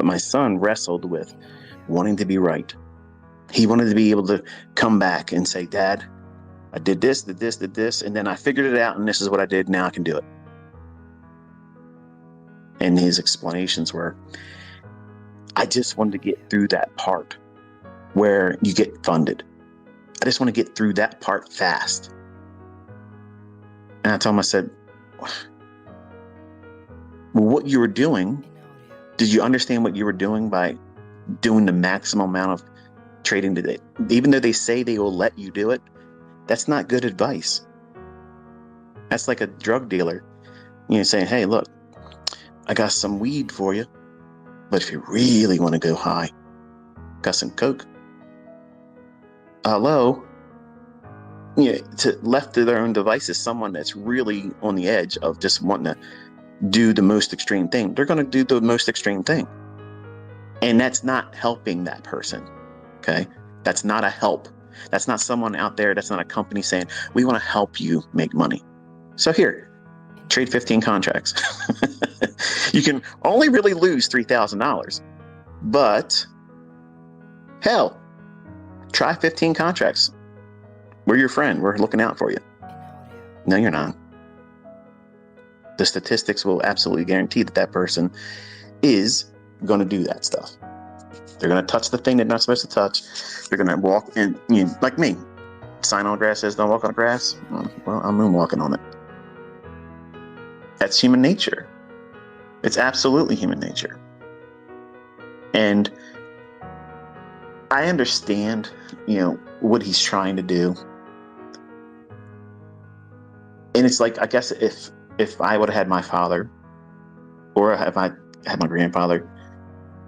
But my son wrestled with wanting to be right. He wanted to be able to come back and say, Dad, I did this, and then I figured it out, and this is what I did. Now I can do it. And his explanations were, I just wanted to get through that part where you get funded. I just want to get through that part fast. And I told him, I said, well, what you were doing, did you understand what you were doing by doing the maximum amount of trading today? Even though they say they will let you do it, that's not good advice. That's like a drug dealer, saying, hey, look, I got some weed for you, but if you really want to go high, got some coke. Hello? To left to their own devices, someone that's really on the edge of just wanting to do the most extreme thing, they're going to do the most extreme thing. And that's not helping that person. Okay? That's not a help. That's not someone out there. That's not a company saying, we want to help you make money. So here, trade 15 contracts. You can only really lose $3,000, but hell, try 15 contracts. We're your friend. We're looking out for you. No, you're not. The statistics will absolutely guarantee that person is going to do that stuff. They're going to touch the thing they're not supposed to touch. They're going to walk in, like me. Sign on grass says don't walk on grass. Well, I'm moonwalking on it. That's human nature. It's absolutely human nature. And I understand, what he's trying to do. And it's like, I guess if I would have had my father, or if I had my grandfather,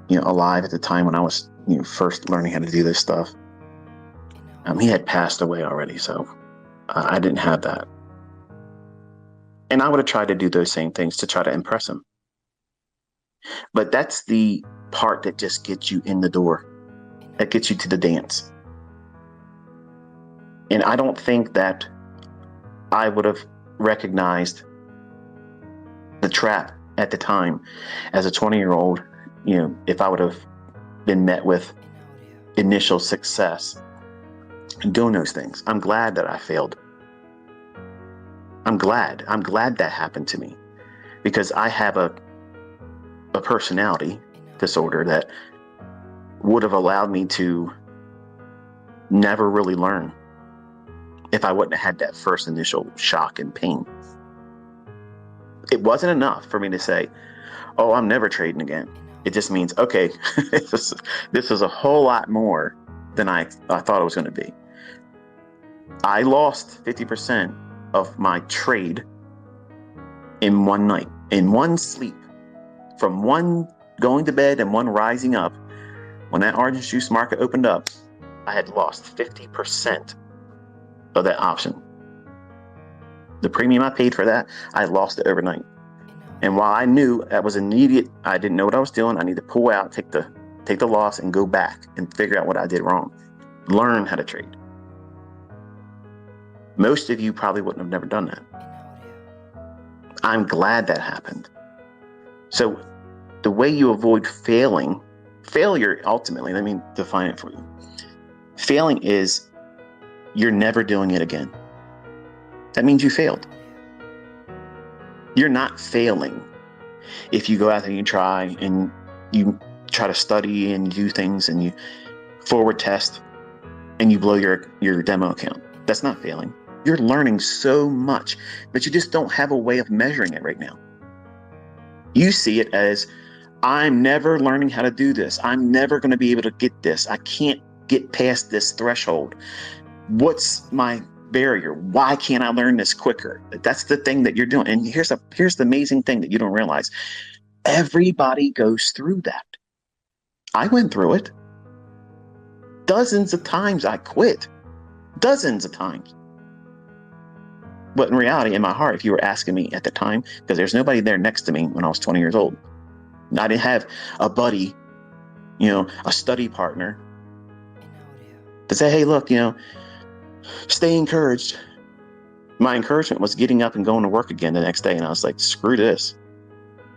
alive at the time when I was, first learning how to do this stuff, he had passed away already. So I didn't have that. And I would have tried to do those same things to try to impress him. But that's the part that just gets you in the door. That gets you to the dance. And I don't think that I would have recognized the trap at the time as a 20-year-old, if I would have been met with initial success in doing those things. I'm glad that I failed. I'm glad that happened to me, because I have a personality disorder that would have allowed me to never really learn if I wouldn't have had that first initial shock and pain. It wasn't enough for me to say, oh, I'm never trading again. It just means, okay, this is a whole lot more than I thought it was going to be. I lost 50% of my trade in one night, in one sleep, from one going to bed and one rising up. When that orange juice market opened up, I had lost 50% of that option. The premium I paid for that, I lost it overnight. And while I knew that was immediate, I didn't know what I was doing. I need to pull out, take the loss, and go back and figure out what I did wrong. Learn how to trade. Most of you probably wouldn't have never done that. I'm glad that happened. So the way you avoid failure ultimately, let me define it for you. Failing is you're never doing it again. That means you failed. You're not failing if you go out there and you try to study and do things and you forward test and you blow your demo account. That's not failing. You're learning so much, but you just don't have a way of measuring it right now. You see it as, I'm never learning how to do this. I'm never going to be able to get this. I can't get past this threshold. What's my barrier? Why can't I learn this quicker? That's the thing that you're doing. And here's the amazing thing that you don't realize. Everybody goes through that. I went through it. Dozens of times I quit. Dozens of times. But in reality, in my heart, if you were asking me at the time, because there's nobody there next to me when I was 20 years old. I didn't have a buddy, a study partner to say, hey, look, stay encouraged. My encouragement was getting up and going to work again the next day. And I was like, screw this.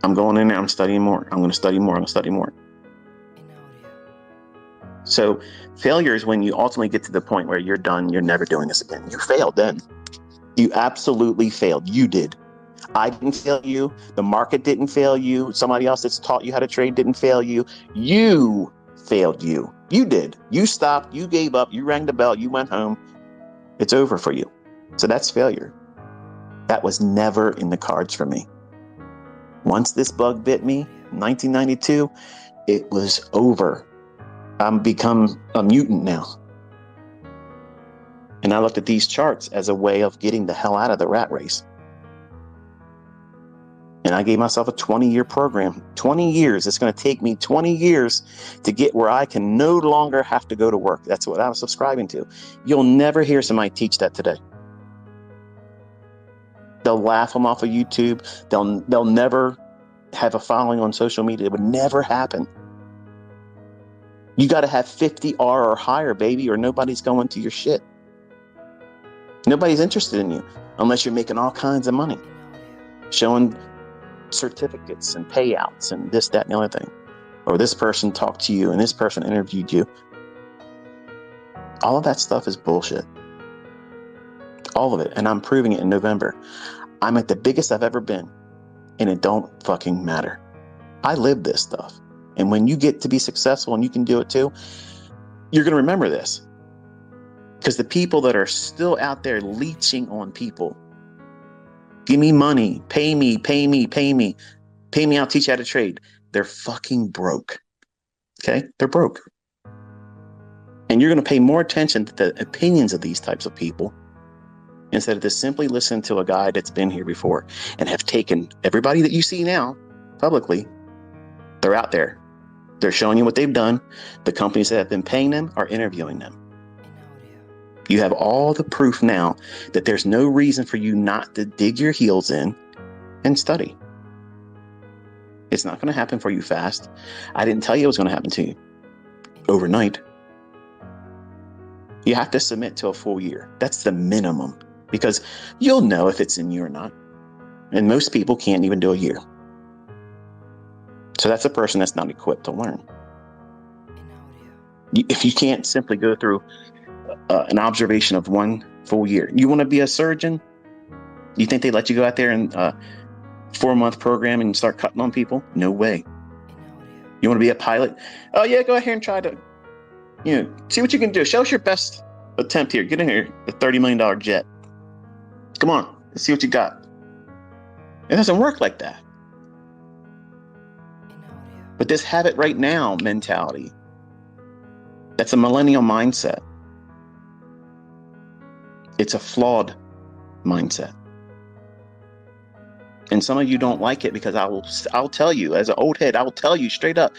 I'm going in there. I'm studying more. I'm going to study more. I'm going to study more. So failure is when you ultimately get to the point where you're done. You're never doing this again. You failed then. You absolutely failed. You did. I didn't fail you. The market didn't fail you. Somebody else that's taught you how to trade didn't fail you. You failed you. You did. You stopped. You gave up. You rang the bell. You went home. It's over for you. So that's failure. That was never in the cards for me. Once this bug bit me in 1992, it was over. I'm become a mutant now. And I looked at these charts as a way of getting the hell out of the rat race. And I gave myself a 20-year program. 20 years. It's going to take me 20 years to get where I can no longer have to go to work. That's what I was subscribing to. You'll never hear somebody teach that today. They'll laugh them off of YouTube. They'll never have a following on social media. It would never happen. You got to have 50 R or higher, baby, or nobody's going to your shit. Nobody's interested in you unless you're making all kinds of money, showing certificates and payouts and this, that, and the other thing. Or this person talked to you and this person interviewed you. All of that stuff is bullshit. All of it. And I'm proving it in November. I'm at the biggest I've ever been, and it don't fucking matter. I live this stuff. And when you get to be successful and you can do it too, you're going to remember this. Because the people that are still out there leeching on people, give me money, pay me, pay me, pay me, pay me, I'll teach you how to trade. They're fucking broke. Okay? They're broke. And you're going to pay more attention to the opinions of these types of people instead of just simply listen to a guy that's been here before and have taken everybody that you see now publicly. They're out there. They're showing you what they've done. The companies that have been paying them are interviewing them. You have all the proof now that there's no reason for you not to dig your heels in and study. It's not going to happen for you fast. I didn't tell you it was going to happen to you overnight. You have to submit to a full year. That's the minimum, because you'll know if it's in you or not. And most people can't even do a year. So that's a person that's not equipped to learn. If you can't simply go through an observation of one full year. You want to be a surgeon? You think they let you go out there and 4-month program and start cutting on people? No way. You want to be a pilot? Oh yeah, go ahead and try to, see what you can do. Show us your best attempt here. Get in here, a $30 million jet. Come on, let's see what you got. It doesn't work like that. But this have it right now mentality, that's a millennial mindset. It's a flawed mindset. And some of you don't like it because I'll tell you, as an old head, I will tell you straight up,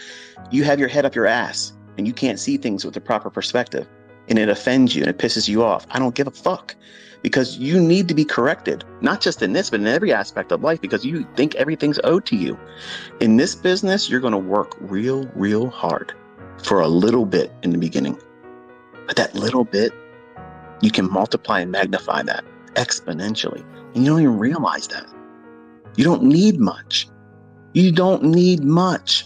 you have your head up your ass and you can't see things with the proper perspective, and it offends you and it pisses you off. I don't give a fuck, because you need to be corrected, not just in this, but in every aspect of life, because you think everything's owed to you. In this business, you're going to work real, real hard for a little bit in the beginning. But that little bit, you can multiply and magnify that exponentially. And you don't even realize that. You don't need much. You don't need much.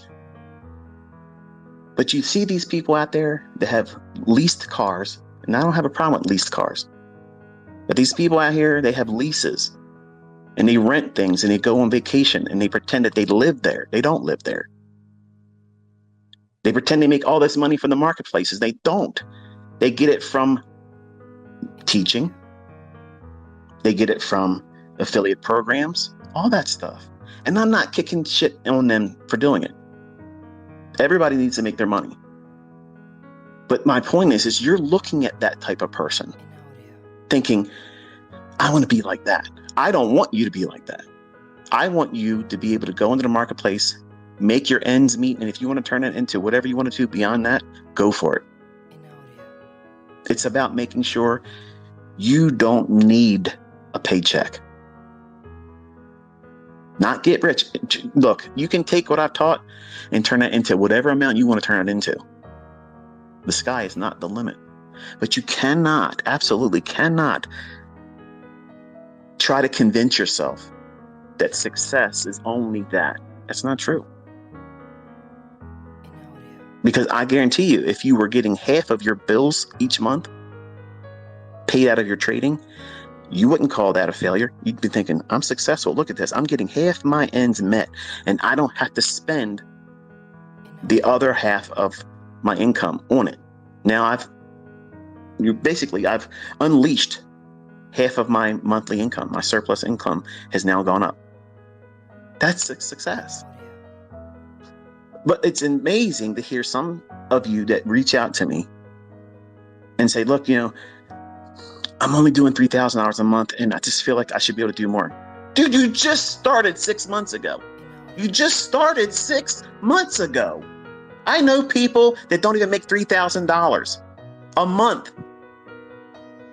But you see these people out there that have leased cars, and I don't have a problem with leased cars. But these people out here, they have leases, and they rent things, and they go on vacation, and they pretend that they live there. They don't live there. They pretend they make all this money from the marketplaces. They don't. They get it from teaching. They get it from affiliate programs, all that stuff. And I'm not kicking shit on them for doing it. Everybody needs to make their money. But my point is you're looking at that type of person thinking, I want to be like that. I don't want you to be like that. I want you to be able to go into the marketplace, make your ends meet, and if you want to turn it into whatever you want to do beyond that, go for it. It's about making sure you don't need a paycheck. Not get rich. Look, you can take what I've taught and turn it into whatever amount you want to turn it into. The sky is not the limit. But you cannot, absolutely cannot, try to convince yourself that success is only that. That's not true. Because I guarantee you, if you were getting half of your bills each month paid out of your trading, you wouldn't call that a failure. You'd be thinking, I'm successful. Look at this. I'm getting half my ends met, and I don't have to spend the other half of my income on it. Now I've unleashed half of my monthly income. My surplus income has now gone up. That's a success. But it's amazing to hear some of you that reach out to me and say, look, I'm only doing $3,000 a month and I just feel like I should be able to do more. Dude, you just started 6 months ago. You just started 6 months ago. I know people that don't even make $3,000 a month.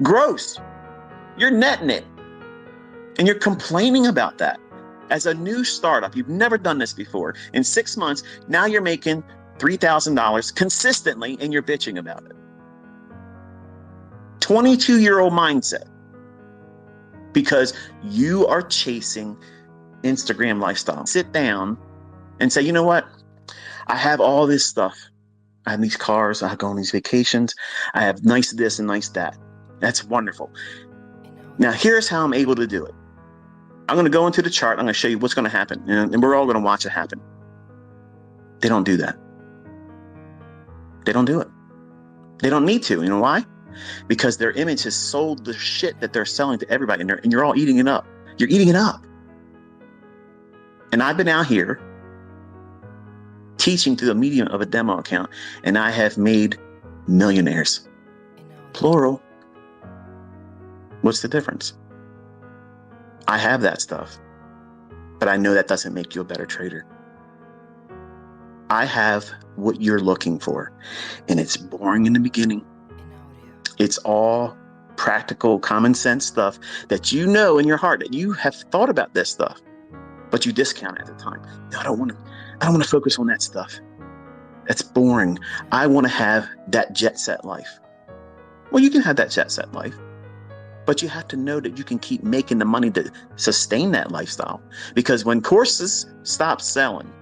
Gross. You're netting it. And you're complaining about that. As a new startup, you've never done this before. In 6 months, now you're making $3,000 consistently and you're bitching about it. 22-year-old mindset. Because you are chasing Instagram lifestyle. Sit down and say, you know what? I have all this stuff. I have these cars. I go on these vacations. I have nice this and nice that. That's wonderful. Now, here's how I'm able to do it. I'm going to go into the chart. I'm going to show you what's going to happen. And we're all going to watch it happen. They don't do that. They don't do it. They don't need to. You know why? Because their image has sold the shit that they're selling to everybody. And you're all eating it up. You're eating it up. And I've been out here teaching through the medium of a demo account. And I have made millionaires. Plural. What's the difference? I have that stuff, but I know that doesn't make you a better trader. I have what you're looking for, and it's boring in the beginning. It's all practical, common sense stuff that you know in your heart that you have thought about this stuff, but you discount it at the time. No, I don't want to focus on that stuff. That's boring. I want to have that jet set life. Well, you can have that jet set life. But you have to know that you can keep making the money to sustain that lifestyle. Because when courses stop selling,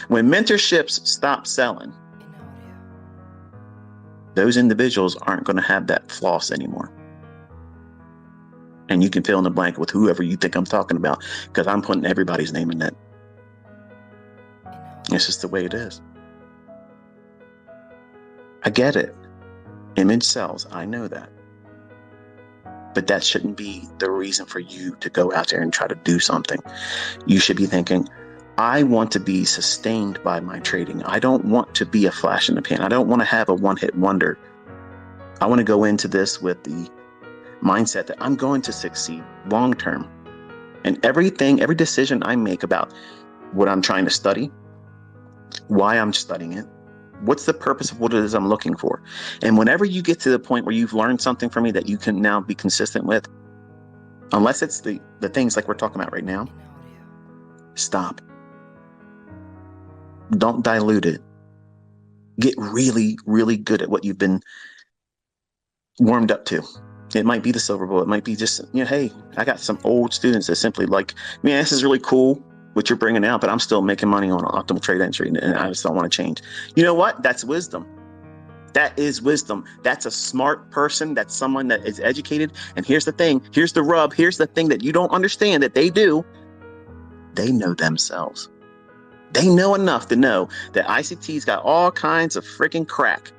when mentorships stop selling, those individuals aren't going to have that floss anymore. And you can fill in the blank with whoever you think I'm talking about, because I'm putting everybody's name in that. It's just the way it is. I get it. Image sells. I know that. But that shouldn't be the reason for you to go out there and try to do something. You should be thinking, I want to be sustained by my trading. I don't want to be a flash in the pan. I don't want to have a one-hit wonder. I want to go into this with the mindset that I'm going to succeed long-term. And every decision I make about what I'm trying to study, why I'm studying it, what's the purpose of what it is I'm looking for? And whenever you get to the point where you've learned something from me that you can now be consistent with, unless it's the things like we're talking about right now, stop. Don't dilute it. Get really, really good at what you've been warmed up to. It might be the silver bullet. It might be just, hey, I got some old students that simply like, man, this is really cool what you're bringing out, but I'm still making money on optimal trade entry and I just don't want to change. You know what? That's wisdom. That is wisdom. That's a smart person. That's someone that is educated. And here's the thing. Here's the rub. Here's the thing that you don't understand that they do. They know themselves. They know enough to know that ICT's got all kinds of freaking crack.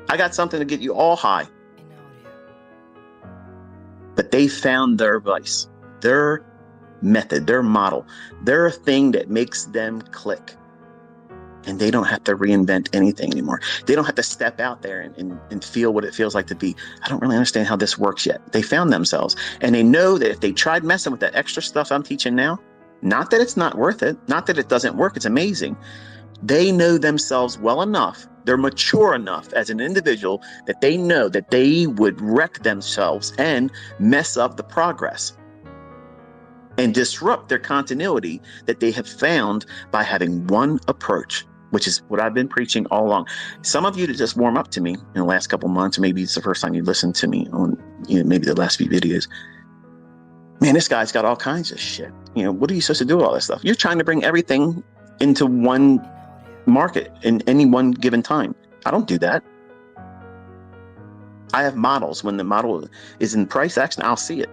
I got something to get you all high. But they found their vice, their method, their model, their thing that makes them click. And they don't have to reinvent anything anymore. They don't have to step out there and feel what it feels like to be, I don't really understand how this works yet. They found themselves. And they know that if they tried messing with that extra stuff I'm teaching now, not that it's not worth it, not that it doesn't work, it's amazing. They know themselves well enough, they're mature enough as an individual that they know that they would wreck themselves and mess up the progress and disrupt their continuity that they have found by having one approach, which is what I've been preaching all along. Some of you that just warm up to me in the last couple of months, or maybe it's the first time you listened to me on maybe the last few videos. Man, this guy's got all kinds of shit. What are you supposed to do with all this stuff? You're trying to bring everything into one market in any one given time. I don't do that. I have models. When the model is in price action, I'll see it.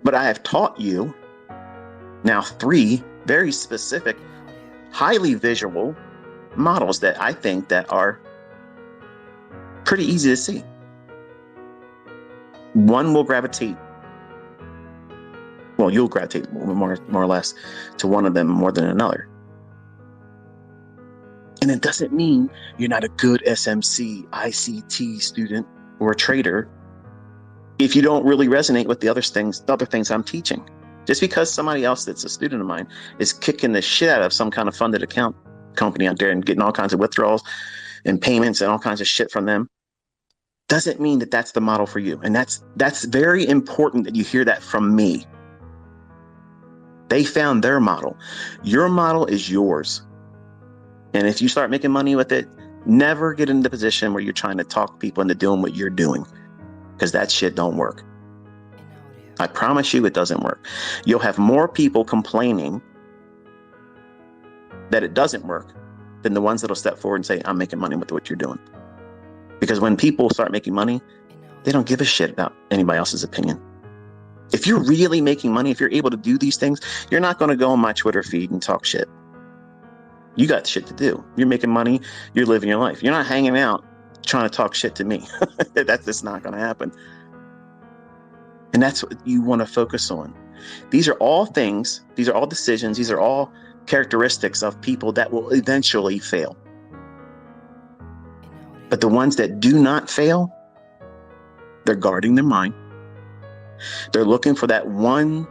But I have taught you now 3 very specific, highly visual models that I think that are pretty easy to see. One will gravitate, well, you'll gravitate more or less to one of them more than another. And it doesn't mean you're not a good SMC, ICT student or trader if you don't really resonate with the other things I'm teaching. Just because somebody else that's a student of mine is kicking the shit out of some kind of funded account company out there and getting all kinds of withdrawals and payments and all kinds of shit from them, doesn't mean that that's the model for you. And that's very important that you hear that from me. They found their model. Your model is yours. And if you start making money with it, never get in the position where you're trying to talk people into doing what you're doing, because that shit don't work. I promise you it doesn't work. You'll have more people complaining that it doesn't work than the ones that'll step forward and say, I'm making money with what you're doing. Because when people start making money, they don't give a shit about anybody else's opinion. If you're really making money, if you're able to do these things, you're not going to go on my Twitter feed and talk shit. You got shit to do. You're making money. You're living your life. You're not hanging out trying to talk shit to me. That's just not going to happen. And that's what you want to focus on. These are all things. These are all decisions. These are all characteristics of people that will eventually fail. But the ones that do not fail, they're guarding their mind. They're looking for that one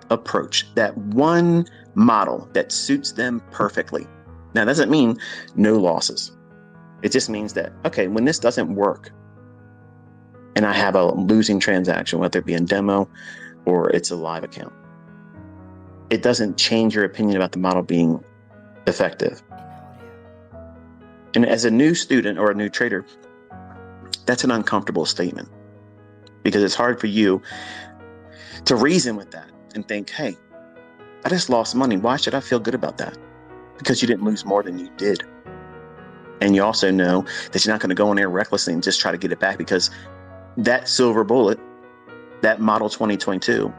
approach, that one model that suits them perfectly. Now, that doesn't mean no losses. It just means that, okay, when this doesn't work and I have a losing transaction, whether it be a demo or it's a live account, it doesn't change your opinion about the model being effective. And as a new student or a new trader, that's an uncomfortable statement, because it's hard for you to reason with that and think, hey, I just lost money. Why should I feel good about that? Because you didn't lose more than you did. And you also know that you're not going to go in there recklessly and just try to get it back, because that silver bullet, that model 2022,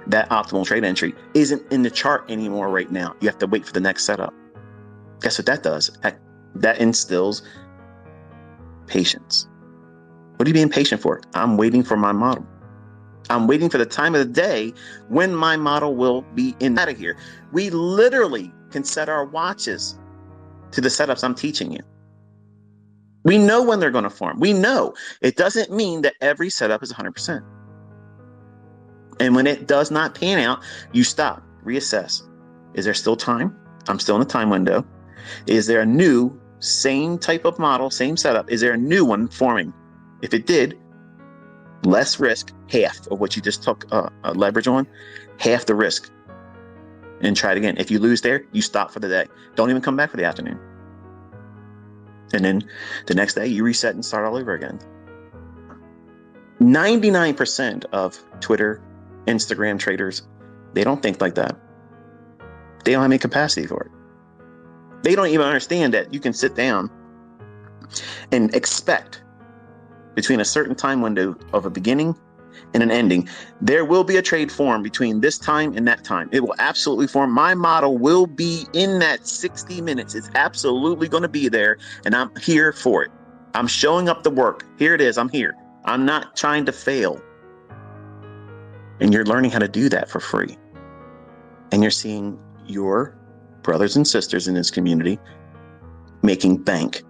that optimal trade entry isn't in the chart anymore right now. You have to wait for the next setup. Guess what that does? That instills patience. What are you being patient for? I'm waiting for my model. I'm waiting for the time of the day when my model will be in out of here. We literally can set our watches to the setups I'm teaching you. We know when they're going to form. We know. It doesn't mean that every setup is 100%. And when it does not pan out, you stop, reassess. Is there still time? I'm still in the time window. Is there a new, same type of model, same setup? Is there a new one forming? If it did, less risk, half of what you just took leverage on, half the risk, and try it again. If you lose there, you stop for the day. Don't even come back for the afternoon. And then the next day you reset and start all over again. 99% of Twitter, Instagram traders, they don't think like that. They don't have any capacity for it. They don't even understand that you can sit down and expect between a certain time window of a beginning and an ending, there will be a trade form between this time and that time. It will absolutely form. My model will be in that 60 minutes. It's absolutely going to be there, and I'm here for it. I'm showing up the work. Here it is. I'm here. I'm not trying to fail. And you're learning how to do that for free. And you're seeing your brothers and sisters in this community making bank,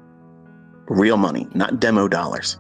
real money, not demo dollars.